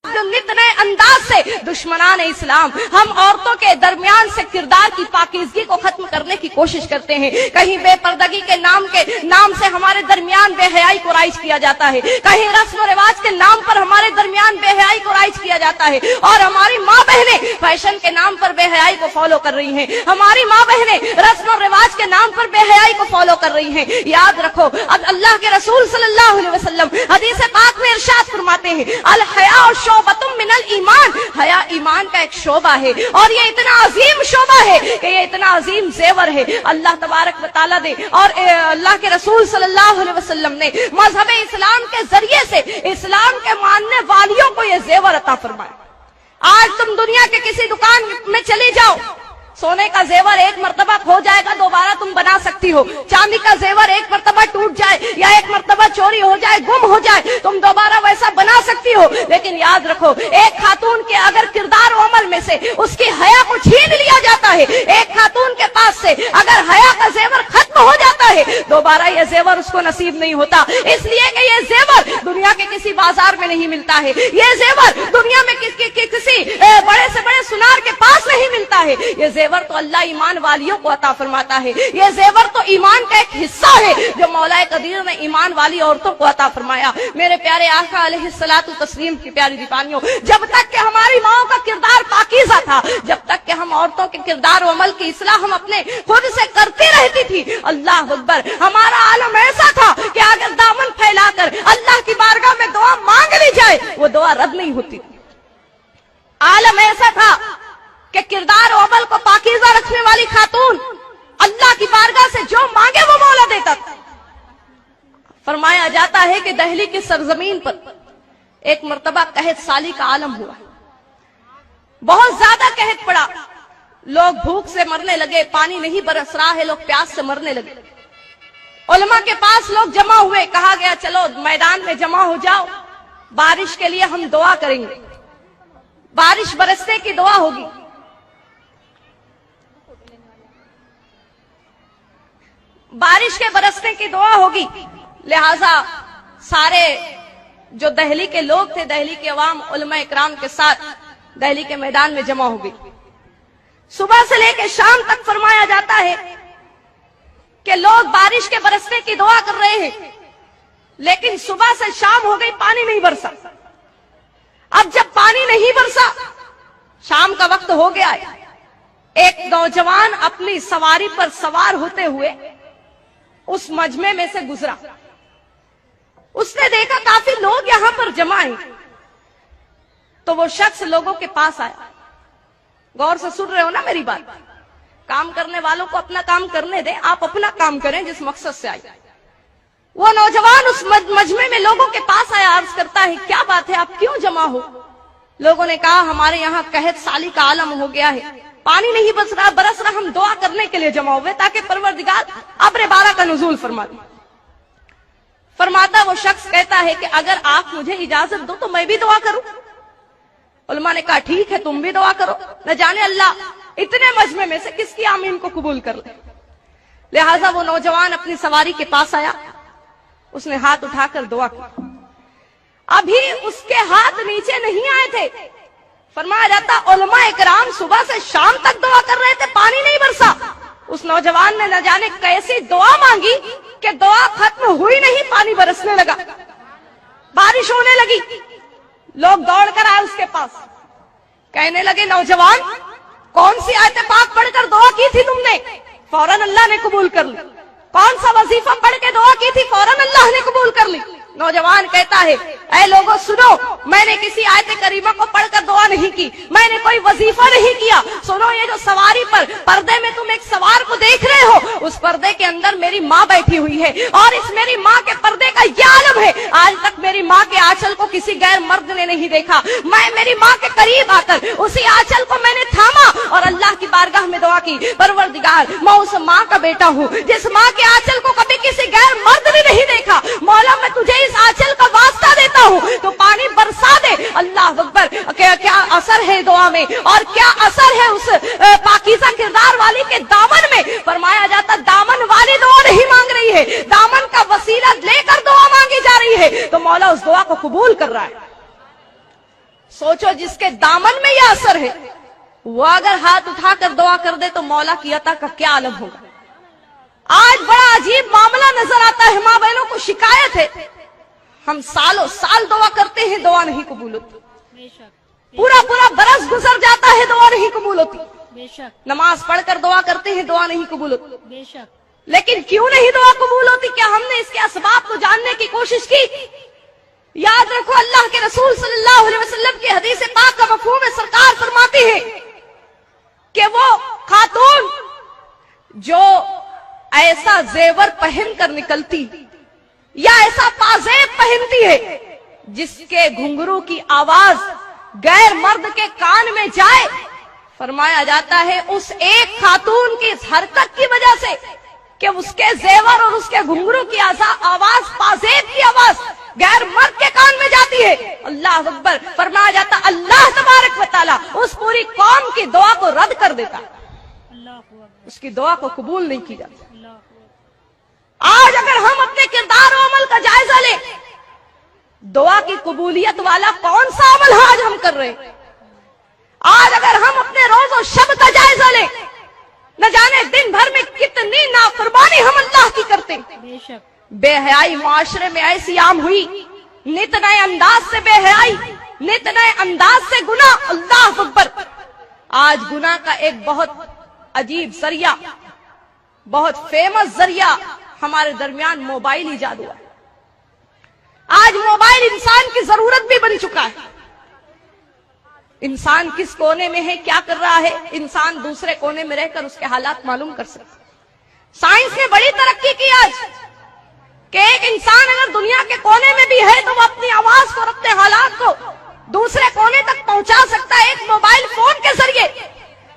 नए अंदाज से दुश्मनान इस्लाम हम औरतों के दरमियान से किरदार की पाकीज़गी को खत्म करने की कोशिश करते हैं। कहीं बेपर्दगी के नाम से हमारे दरमियान बेहयाई को राइज किया जाता है, कहीं रस्म रिवाज के नाम पर हमारे दरमियान बेहयाई को राइज किया जाता है, और हमारी माँ बहनें फैशन के नाम पर बेहयाई को फॉलो कर रही हैं, हमारी माँ बहनें रस्म रिवाज के नाम पर बेहयाई को फॉलो कर रही हैं। याद रखो, अब अल्लाह के रसूल सल्लल्लाहु अलैहि वसल्लम हदीस पाक में इरशाद फरमाते हैं, अल हया शोबतुम मिनल ईमान, हया ईमान का एक शोबा है, और ये इतना अजीम शोबा है कि ये इतना अजीम जेवर है। अल्लाह तबारक व तआला दे और अल्लाह के रसूल सल्लल्लाहु अलैहि वसल्लम ने मजहब इस्लाम के जरिए से इस्लाम के मानने वालियों को ये जेवर अता फरमाया। आज तुम दुनिया के किसी दुकान में चली जाओ, सोने का जेवर एक मर्तबा खो जाएगा, दोबारा तुम बना सकती हो। चांदी का जेवर एक मर्तबा टूट जाए या एक मर्तबा चोरी हो जाए, गुम हो जाए, तुम दोबारा वैसा बना सकती हो। लेकिन याद रखो, एक खातून के अगर किरदार अमल में से उसकी हया को छीन लिया जाता है, एक खातून के पास से अगर हया का जेवर खत्म हो जाता है, दोबारा ये जेवर उसको नसीब नहीं होता। इसलिए कि ये जेवर दुनिया के किसी बाजार में नहीं मिलता है, ये जेवर दुनिया में किसी बड़े से बड़े सुनार के पास नहीं मिलता है। ये जेवर तो अल्लाह ईमान वालियों को अता फरमाता है। ये जेवर तो ईमान का एक हिस्सा है जो मौलाए कदीर ने ईमान वाली औरतों को अता फरमाया। मेरे प्यारे आका अलैहिस्सलातु तस्लीम की प्यारी दीवानियों, जब तक कि हमारी माओ का किरदार पाकीज़ा था, जब तक कि हम औरतों के किरदार और अमल की इस्लाह हम अपने खुद से करती रहती थी, अल्लाह अकबर, हमारा आलम ऐसा था कि अगर दामन फैलाकर अल्लाह की बारगाह में दुआ मांग ली जाए, वो दुआ रद्द नहीं होती। आलम ऐसा था कि किरदार और अमल को पाकीज़ा रखने वाली खातून अल्लाह की बारगाह से जो मांगे वो मौला देता था। फरमाया जाता है कि दिल्ली की सरजमीन पर एक मर्तबा कहत साली का आलम हुआ, बहुत ज्यादा कहत पड़ा, लोग भूख से मरने लगे, पानी नहीं बरस रहा है, लोग प्यास से मरने लगे। उलमा के पास लोग जमा हुए, कहा गया चलो मैदान में जमा हो जाओ, बारिश के लिए हम दुआ करेंगे, बारिश बरसने की दुआ होगी। बारिश के बरसने की दुआ होगी, लिहाजा सारे जो दिल्ली के लोग थे, दिल्ली के अवाम उलमा इकराम के साथ दिल्ली के मैदान में जमा हो गई। सुबह से लेकर शाम तक फरमाया जाता है कि लोग बारिश के बरसने की दुआ कर रहे हैं, लेकिन सुबह से शाम हो गई, पानी नहीं बरसा। अब जब पानी नहीं बरसा, शाम का वक्त हो गया है, एक नौजवान अपनी सवारी पर सवार होते हुए उस मजमे में से गुजरा। उसने देखा काफी लोग यहां पर जमा हैं, तो वो शख्स लोगों के पास आया। गौर से सुन रहे हो ना मेरी बात? काम करने वालों को अपना काम करने दें, आप अपना काम करें जिस मकसद से आए। वो नौजवान उस मजमे में लोगों के पास आया, अर्ज करता है क्या बात है, आप क्यों जमा हो? लोगों ने कहा हमारे यहाँ कहत साली का आलम हो गया है, पानी नहीं बरस रहा, हम दुआ करने के लिए जमा हुए ताकि परवरदिगार अब्र बारा का नुज़ूल फरमा दे। फरमाता वो शख्स कहता है कि अगर आप मुझे इजाजत दो तो मैं भी दुआ करूं। उलमा ने कहा ठीक है, तुम भी दुआ करो, न जाने अल्लाह इतने मजमे में से किसकी आमीन को कबूल कर ले। लिहाजा वो नौजवान अपनी सवारी के पास आया, उसने हाथ उठाकर दुआ की। अभी उसके हाथ नीचे नहीं आए थे, फरमाया जाता उलमा इकराम सुबह से शाम तक दुआ कर रहे थे, पानी नहीं बरसा। उस नौजवान ने न जाने कैसी दुआ मांगी कि दुआ खत्म हुई नहीं, पानी बरसने लगा, बारिश होने लगी। लोग दौड़ कर आए उसके पास, कहने लगे नौजवान कौन सी आयत पाक पढ़कर दुआ की थी तुमने? फौरन अल्लाह ने कबूल कर ली। कौन सा वजीफा पढ़ के दुआ की थी? फौरन अल्लाह ने कबूल कर ली। नौजवान कहता है ऐ लोगों सुनो, मैंने किसी आयत करीमा को पढ़कर दुआ नहीं की, मैंने कोई वजीफा नहीं किया। सुनो, ये जो सवारी पर पर्दे में तुम एक सवार को देख रहे हो, उस पर्दे के अंदर मेरी माँ बैठी हुई है, और इस मेरी माँ के पर्दे का ये आलम है, आज तक मेरी माँ के आंचल को किसी गैर मर्द ने नहीं देखा। मैं मेरी माँ के करीब आकर उसी आंचल को मैंने थामा और अल्लाह की बारगाह में दुआ की, परवरदिगार मैं उस माँ का बेटा हूँ जिस माँ के आंचल को कभी किसी गैर मर्द ने नहीं देखा। मौला मैं तुझे इस आंचल का वास्ता देता हूँ, तो पानी बरसा दे। अल्लाह अकबर, क्या असर है दुआ में, और क्या असर है उस पाकीज़ा किरदार वाली के दामन में। फरमाया जाता दामन वाली दुआ नहीं मांग रही है, दामन का वसीला लेकर दुआ मांगी जा रही है, तो मौला उस दुआ को कबूल कर रहा है। सोचो जिसके दामन में यह असर है, वो अगर हाथ उठाकर दुआ कर दे तो मौला की अता का क्या आलम होगा। आज बड़ा अजीब मामला नजर आता है, माँ बहनों को शिकायत है, हम सालों साल दुआ करते हैं, दुआ नहीं कबूल होती, पूरा पूरा बरस गुजर जाता है, दुआ नहीं कबूल होती, नमाज पढ़कर दुआ करते हैं, दुआ नहीं कबूल होती। लेकिन क्यों नहीं दुआ कबूल होती? क्या हमने इसके असबाब को जानने की कोशिश की? याद रखो, अल्लाह के रसूल सल्लल्लाहु अलैहि वसल्लम की हदीस पाक का मफहूम है, सरकार फरमाती है कि वो खातून जो ऐसा जेवर पहनकर निकलती या ऐसा पाजेब पहनती है जिसके घुंघरू की आवाज गैर मर्द के कान में जाए, फरमाया जाता है उस एक खातून की इस हरकत की वजह से कि उसके जेवर और उसके घुंघरू की आवाज, पाजेब की आवाज गैर मर्द के कान में जाती है, अल्लाह अकबर, फरमाया जाता अल्लाह तबारक व तआला उस पूरी कौम की दुआ को रद्द कर देता, उसकी दुआ को कबूल नहीं की जाती। आज अगर हम अपने किरदार और अमल का जायजा लें, दुआ की कबूलियत वाला कौन सा अमल आज हम कर रहे हैं? आज अगर हम अपने रोज और शब का जायजा लें, न जाने दिन भर में कितनी नाफरमानी हम अल्लाह की करते। बेहयाई माशरे में ऐसी आम हुई, नित नए अंदाज से बेहयाई, नित नए अंदाज से गुनाह, अल्लाह अकबर। आज गुनाह का एक बहुत अजीब जरिया, बहुत फेमस जरिया हमारे दरमियान मोबाइल ईजाद हुआ। आज मोबाइल इंसान की जरूरत भी बन चुका है। इंसान किस कोने में है, क्या कर रहा है, इंसान दूसरे कोने में रहकर उसके हालात मालूम कर सकता है। साइंस ने बड़ी तरक्की की आज कि एक इंसान अगर दुनिया के कोने में भी है तो वो अपनी आवाज को और अपने हालात को दूसरे कोने तक पहुंचा सकता है एक मोबाइल फोन के जरिए।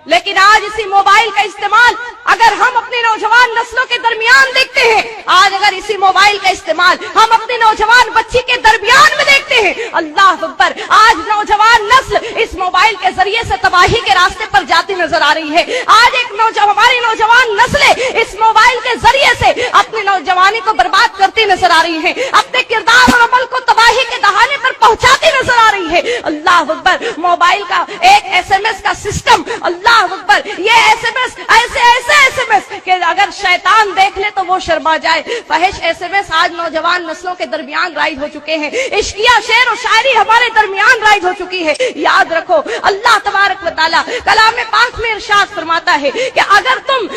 लेकिन आज इसी मोबाइल का इस्तेमाल अगर हम अपनी नौजवान नस्लों के दरमियान देखते हैं, आज अगर इसी मोबाइल का इस्तेमाल हम अपनी नौजवान बच्ची के दरमियान में देखते हैं, अल्लाह अकबर, आज नौजवान नस्ल इस मोबाइल के जरिए से तबाही के रास्ते पर जाती नजर आ रही है। आज एक हमारी नौजवान नस्लें इस मोबाइल के जरिए से अपनी नौजवानी को बर्बाद करती नजर आ रही है, अपने किरदार और अमल को तबाही के दहाने पर पहुंचाती नजर आ रही है। अल्लाह अकबर, मोबाइल का एक SMS का सिस्टम, अल्लाह अकबर, ये SMS ऐसे SMS कि अगर शैतान देख ले तो वो शर्मा जाए। फहिश SMS आज नौजवान नस्लों के दरमियान राइज हो चुके हैं। इश्किया शेर और शायरी हमारे दरमियान राइज हो चुकी है। याद रखो, अल्लाह तबारक व तआला कलाम पाक में इरशाद फरमाता है कि अगर तुम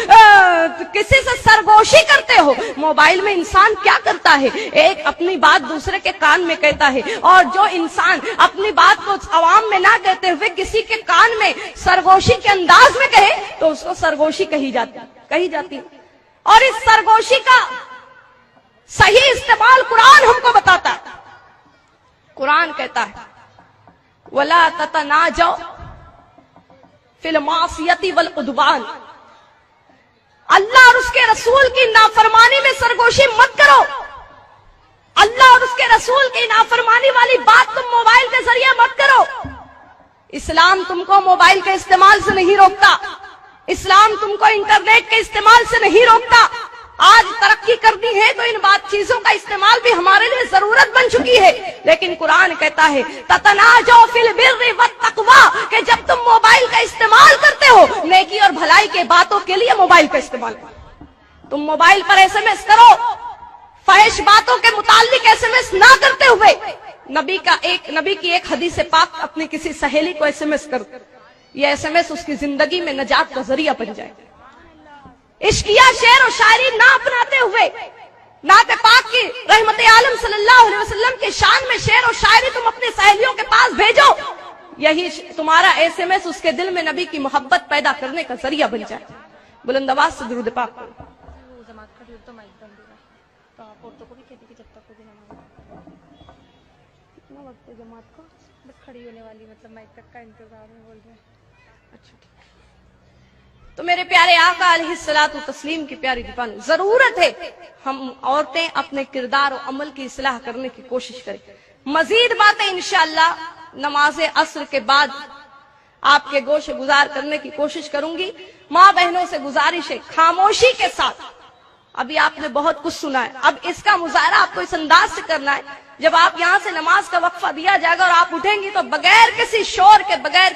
किसी से सरगोशी करते हो, मोबाइल में इंसान क्या करता है, एक अपनी बात दूसरे के कान में कहता है, और जो इंसान अपनी बात को अवाम में ना कहते हुए किसी के कान में सरगोशी के अंदाज में कहे तो उसको सरगोशी कही जाती है। और इस सरगोशी का सही इस्तेमाल कुरान हमको बताता है। कुरान कहता है वला ततनाजौ फिल मासियति वल उद्वान, अल्लाह और उसके रसूल की नाफरमानी में सरगोशी मत करो। अल्लाह और उसके रसूल की नाफरमानी वाली बात तुम मोबाइल के जरिए मत करो। इस्लाम तुमको मोबाइल के इस्तेमाल से नहीं रोकता, इस्लाम तुमको इंटरनेट के इस्तेमाल से नहीं रोकता। आज तरक्की करनी है तो इन बात चीजों का इस्तेमाल भी हमारे लिए जरूरत बन चुकी है। लेकिन कुरान कहता है ततनाजौ फिल बिर्रि वत तक़वा, कि जब तुम मोबाइल का इस्तेमाल करते हो नेकी और भलाई के बातों के लिए मोबाइल का इस्तेमाल करो। तुम मोबाइल पर SMS करो, फहिश बातों के मुताल्लिक SMS ना करते हुए नबी की एक हदीस पाक अपनी किसी सहेली को SMS करो, ये SMS उसकी जिंदगी में नजात का जरिया बन जाए। इश्किया शेर और शायरी ना अपनाते हुए नाते पाक की रहमत आलम सल्लल्लाहु अलैहि वसल्लम के शान में शेर और शायरी तुम अपनी सहेलियों के पास भेजो, यही तुम्हारा SMS उसके दिल में नबी की मोहब्बत पैदा करने का जरिया बन जाए। बुलंद आवाज से दुरूद पाक पढ़ो। जमात को खड़ी होने वाली, मतलब माइक तक का इंतजार में बोल रहे हैं। अच्छा, तो मेरे प्यारे आका अलैहिस्सलातु तस्लीम की प्यारी दीवानी, जरूरत है हम औरतें अपने किरदार और अमल की इस्लाह करने की कोशिश करें। मजीद बातें इंशाअल्लाह नमाज अस्र के बाद आपके गोश गुजार करने की कोशिश करूंगी। माँ बहनों से गुजारिश है खामोशी के साथ ابھی آپ نے بہت کچھ سنا ہے، اب اس کا مظاہرہ آپ کو اس انداز سے کرنا ہے، جب آپ یہاں سے نماز کا وقفہ دیا جائے گا اور آپ اٹھیں گی تو بغیر کسی شور کے، بغیر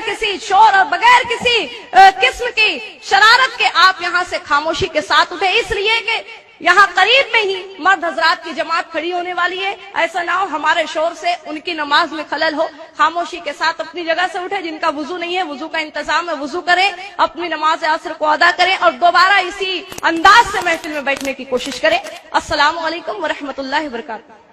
کسی شور اور بغیر کسی قسم کی شرارت کے آپ یہاں سے خاموشی کے ساتھ اٹھے، اس لیے کہ یہاں قریب میں ہی مرد حضرات کی جماعت کھڑی ہونے والی ہے، ایسا نہ ہو ہمارے شور سے ان کی نماز میں خلل ہو۔ خاموشی کے ساتھ اپنی جگہ سے اٹھے، جن کا وضو نہیں ہے وضو کا انتظام ہے وضو کریں، اپنی نماز عصر کو ادا کریں اور دوبارہ اسی انداز سے محفل میں بیٹھنے کی کوشش کریں۔ السلام علیکم ورحمۃ اللہ وبرکاتہ۔